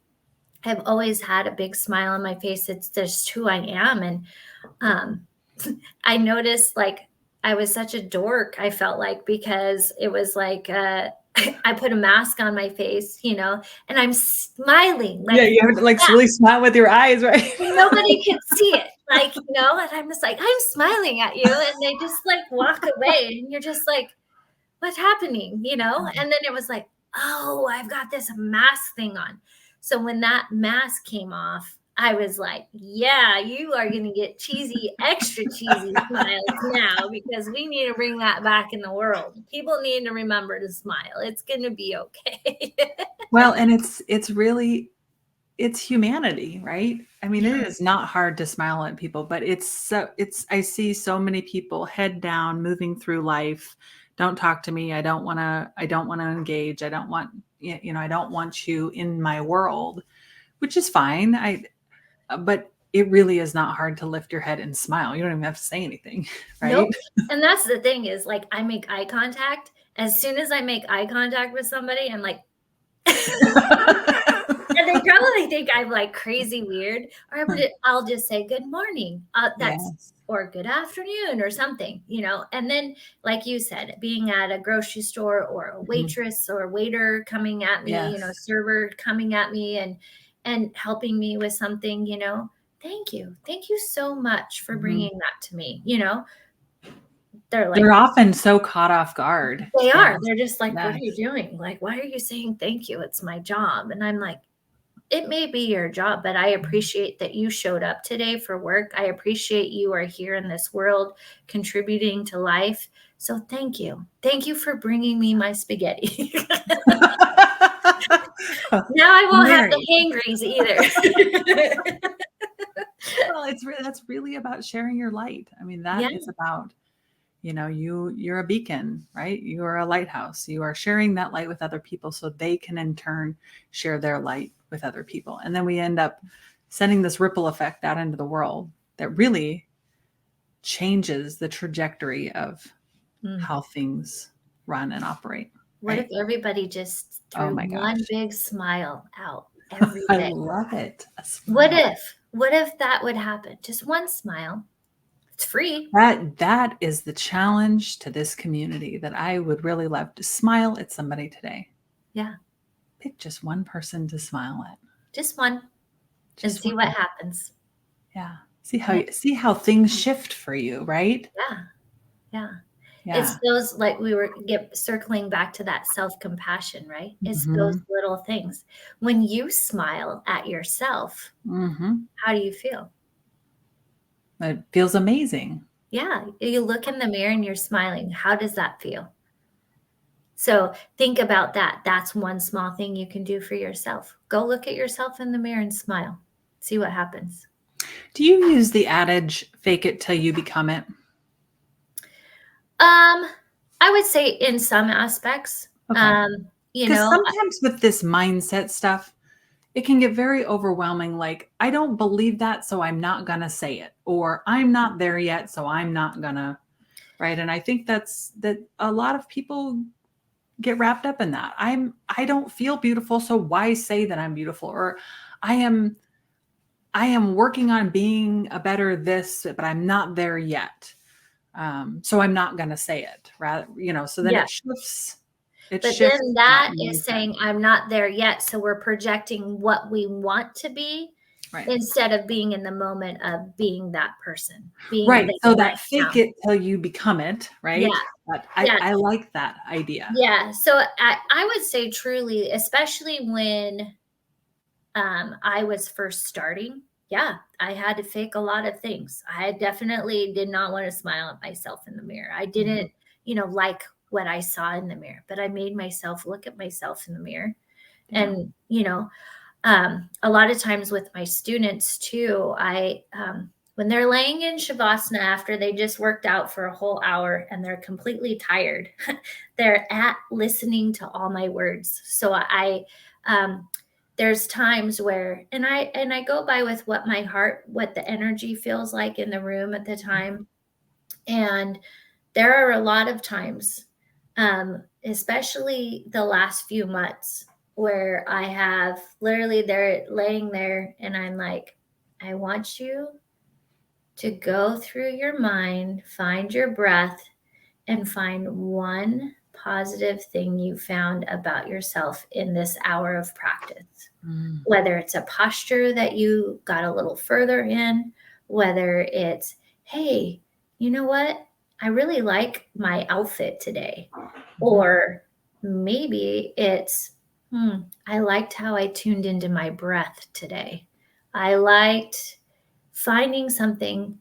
I've always had a big smile on my face. It's just who I am. And I noticed, like, I was such a dork, I felt like, because it was like I put a mask on my face, and I'm smiling. Like, you have to really smile with your eyes, right? Nobody can see it. Like, and I'm just like, I'm smiling at you. And they just like walk away. And you're just like, what's happening? And then it was like, oh, I've got this mask thing on. So when that mask came off, I was like, yeah, you are going to get cheesy, extra cheesy smiles now, because we need to bring that back in the world. People need to remember to smile. It's going to be okay. Well, and it's humanity, right? I mean, it is not hard to smile at people, but I see so many people head down, moving through life. Don't talk to me. I don't want to engage. I don't want, I don't want you in my world, which is fine. But it really is not hard to lift your head and smile. You don't even have to say anything, right? Nope. And that's the thing, is like, I make eye contact. As soon as I make eye contact with somebody, I'm like, and they probably think I'm like crazy weird, or I'll just say good morning. Or good afternoon or something, and then, like you said, being at a grocery store, or a waitress or waiter coming at me, server coming at me and helping me with something, thank you so much for bringing that to me. They're often so caught off guard. They are. They're just like, what are you doing? Like, why are you saying thank you? It's my job. And I'm like, it may be your job, but I appreciate that you showed up today for work. I appreciate you are here in this world contributing to life. So thank you. Thank you for bringing me my spaghetti. Now I won't have the hangries either. Well, that's really about sharing your light. I mean, that is about you're a beacon, right? You are a lighthouse. You are sharing that light with other people so they can in turn share their light with other people. And then we end up sending this ripple effect out into the world that really changes the trajectory of how things run and operate. What Right? if everybody just Oh threw my one gosh. big smile out every I day? love it. A What smile. if? What if that would happen? Just one smile. It's free. That is the challenge to this community that I would really love to smile at somebody today. Yeah. Pick just one person to smile at. Just one and Just see one. what happens. Yeah. Yeah. See how things shift for you, right? Yeah. Yeah. It's Yeah. those, like we were circling back to that self-compassion, right? It's those Mm-hmm. little things. When you smile at yourself, Mm-hmm. how do you feel? It feels amazing. Yeah. You look in the mirror and you're smiling. How does that feel? So think about that. That's one small thing you can do for yourself. Go look at yourself in the mirror and smile. See what happens. Do you use the adage, fake it till you become it? I would say in some aspects, Okay. you Because know, sometimes with this mindset stuff, it can get very overwhelming. Like, I don't believe that, so I'm not going to say it. Or I'm not there yet, so I'm not going to. Right. And I think that a lot of people get wrapped up in that. I don't feel beautiful, so why say that I'm beautiful? Or I am I am working on being a better this, but I'm not there yet. So I'm not going to say it. Rather, so then yeah. it shifts. It But shifts then that that is mindset. saying, I'm not there yet. So we're projecting what we want to be Right. instead of being in the moment of being that person, being Right. there So right that fake now. it till you become it. Yeah. Right. But Yeah. I like that idea. Yeah. So I would say truly, especially when I was first starting, yeah, I had to fake a lot of things. I definitely did not want to smile at myself in the mirror. I Mhm. didn't, like what I saw in the mirror, but I made myself look at myself in the mirror. Yeah. And, a lot of times with my students too, when they're laying in Shavasana after they just worked out for a whole hour and they're completely tired, they're at listening to all my words. So there's times where, and I go by with what my heart, what the energy feels like in the room at the time. And there are a lot of times, especially the last few months, where I have literally they're laying there and I'm like, I want you to go through your mind, find your breath, and find one positive thing you found about yourself in this hour of practice. Mm. Whether it's a posture that you got a little further in, whether it's, hey, you know what? I really like my outfit today. Mhm. Or maybe it's, I liked how I tuned into my breath today. I liked finding something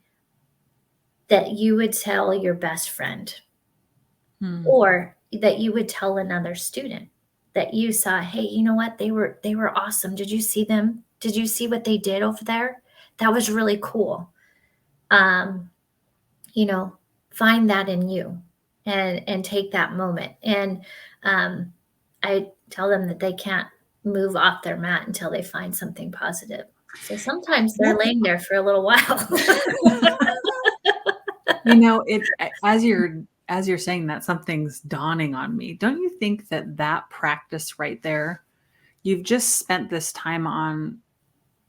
that you would tell your best friend Mm. or that you would tell another student that you saw, hey, you know what? They were awesome. Did you see them? Did you see what they did over there? That was really cool. Um, you know, find that in you and take that moment. And I tell them that they can't move off their mat until they find something positive. So sometimes they're That's laying there for a little while. It as you're saying that, something's dawning on me. Don't you think that practice right there, you've just spent this time on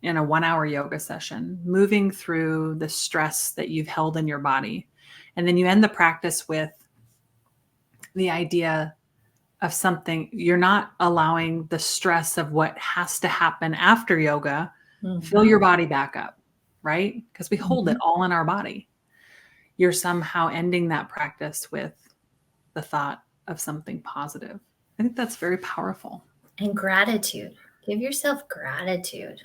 in a 1-hour yoga session, moving through the stress that you've held in your body. And then you end the practice with the idea of something, you're not allowing the stress of what has to happen after yoga fill Mhm. your body back up, right? Because we hold it Mhm. all in our body. You're somehow ending that practice with the thought of something positive. I think that's very powerful. And gratitude. Give yourself gratitude.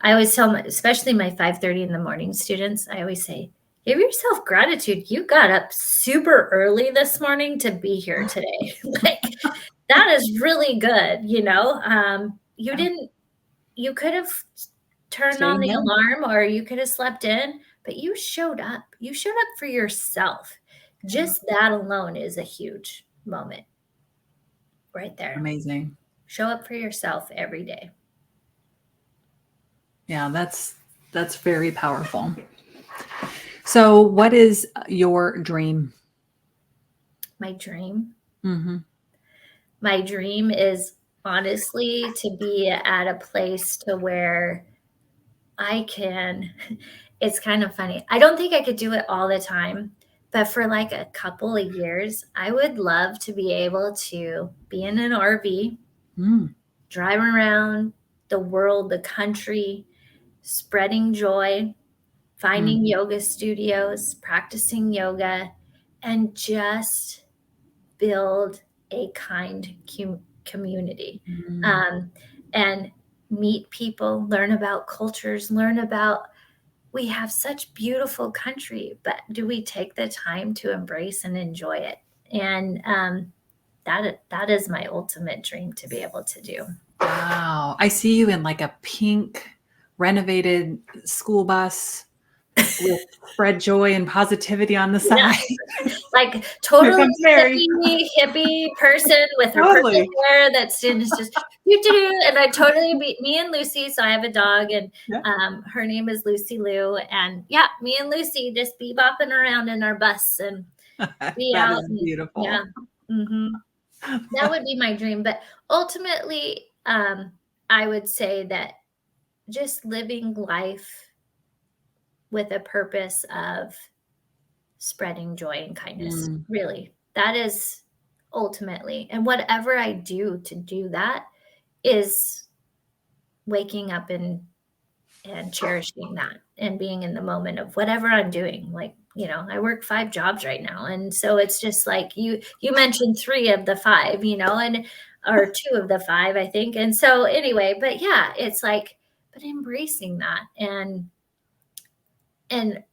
I always tell especially my 5:30 in the morning students, I always say, give yourself gratitude. You got up super early this morning to be here today. Like that is really good. You Yeah. didn't, you could have turned on Saying the no. alarm or you could have slept in, but you showed up. You showed up for yourself. Just that alone is a huge moment right there. Amazing. Show up for yourself every day. Yeah, that's very powerful. So, what is your dream? My dream. Mm-hmm. My dream is honestly to be at a place to where I can it's kind of funny. I don't think I could do it all the time, but for like a couple of years, I would love to be able to be in an RV, Mm. driving around the world, the country, spreading joy, Mm. finding yoga studios, practicing yoga, and just build a kind community, Mm. um, and meet people, learn about cultures, learn about we have such beautiful country, but do we take the time to embrace and enjoy it? And that is my ultimate dream to be able to do. Wow. I see you in like a pink renovated school bus with spread joy and positivity on the Yeah, side. like Here totally comes Mary. hippie person with her purple Totally. hair that's just doo doo. And I totally be me and Lucy. So I have a dog, and Yeah. her name is Lucy Lou. And yeah, me and Lucy just be bopping around in our bus and be That out. is And yeah, beautiful. that would be my dream. But ultimately, I would say that just living life with a purpose of spreading joy and kindness. Mm. Really, that is ultimately. And whatever I do to do that is waking up and cherishing that and being in the moment of whatever I'm doing. Like, I work 5 jobs right now. And so it's just like you mentioned 3 of the 5, and or 2 of the 5, I think. And so anyway, but yeah, it's like, but embracing that. And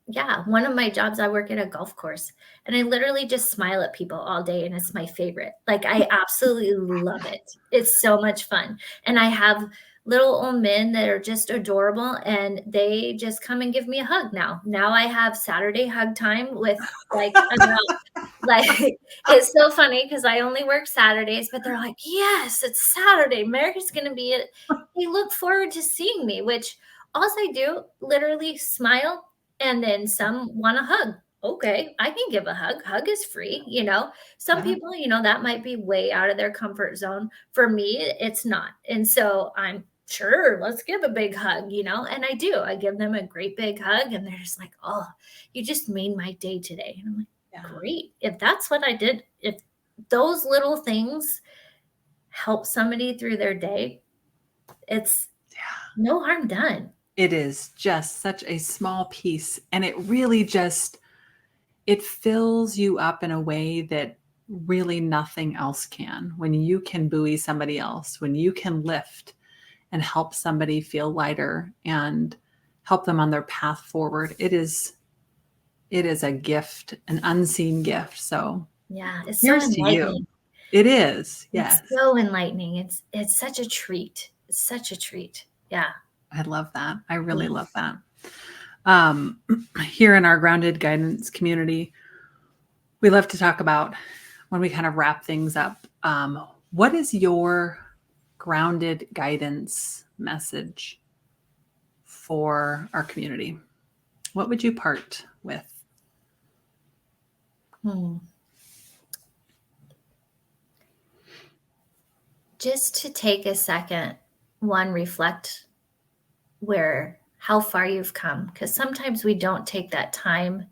yeah, one of my jobs, I work at a golf course, and I literally just smile at people all day, and it's my favorite. Like, I absolutely love it. It's so much fun. And I have little old men that are just adorable, and they just come and give me a hug now. Now I have Saturday hug time with like like it's so funny because I only work Saturdays, but they're like, yes, it's Saturday. Mary's gonna be it. They look forward to seeing me, which all I do literally smile, and then some want a hug. Okay, I can give a hug. Hug is free. Some Yeah. people, that might be way out of their comfort zone. For me, it's not. And so I'm sure, let's give a big hug. And I do. I give them a great big hug, and they're just like, oh, you just made my day today. And I'm like, Yeah. great. If that's what I did, if those little things help somebody through their day, it's no harm done. It is just such a small piece, and it really just it fills you up in a way that really nothing else can. When you can buoy somebody else, when you can lift and help somebody feel lighter and help them on their path forward, it is a gift, an unseen gift. So Yeah, it's so here's to you. enlightening. It is. It's Yes. so enlightening. It's such a treat. It's such a treat. Yeah. I love that. I really Yeah. love that. Um, here in our grounded guidance community, we love to talk about when we kind of wrap things up. What is your grounded guidance message for our community? What would you part with? Just to take a second, one, reflect how far you've come, because sometimes we don't take that time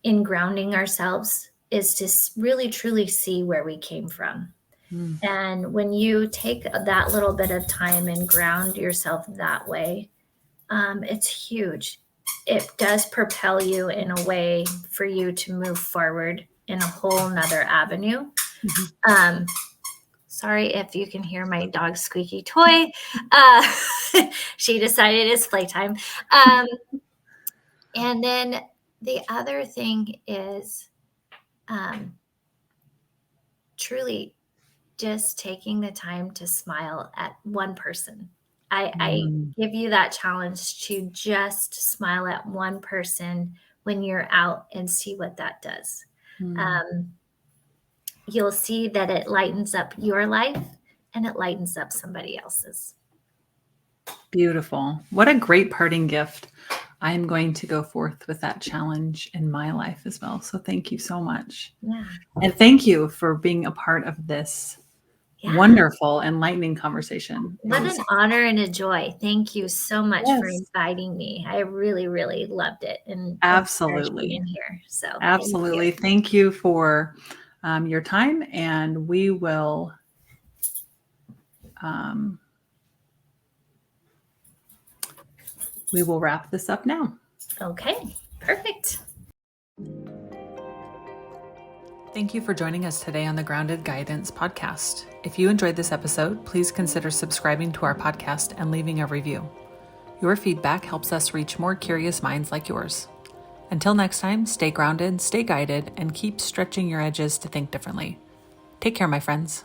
in grounding ourselves, is to really truly see where we came from. Mm. And when you take that little bit of time and ground yourself that way, it's huge. It does propel you in a way for you to move forward in a whole nother avenue. Mm-hmm. Sorry if you can hear my dog's squeaky toy. Uh, she decided it's playtime. And then the other thing is truly just taking the time to smile at one person. I Mm. give you that challenge to just smile at one person when you're out and see what that does. Mm. You'll see that it lightens up your life and it lightens up somebody else's. Beautiful. What a great parting gift. I'm going to go forth with that challenge in my life as well. So thank you so much. Yeah. And thank you for being a part of this wonderful, enlightening conversation. What an honor and a joy. Thank you so much for Yes. inviting me. I really, really loved it and Absolutely. being here. So Absolutely. Thank you for your time, and we will wrap this up now. Okay, perfect. Thank you for joining us today on the Grounded Guidance podcast. If you enjoyed this episode, please consider subscribing to our podcast and leaving a review. Your feedback helps us reach more curious minds like yours. Until next time, stay grounded, stay guided, and keep stretching your edges to think differently. Take care, my friends.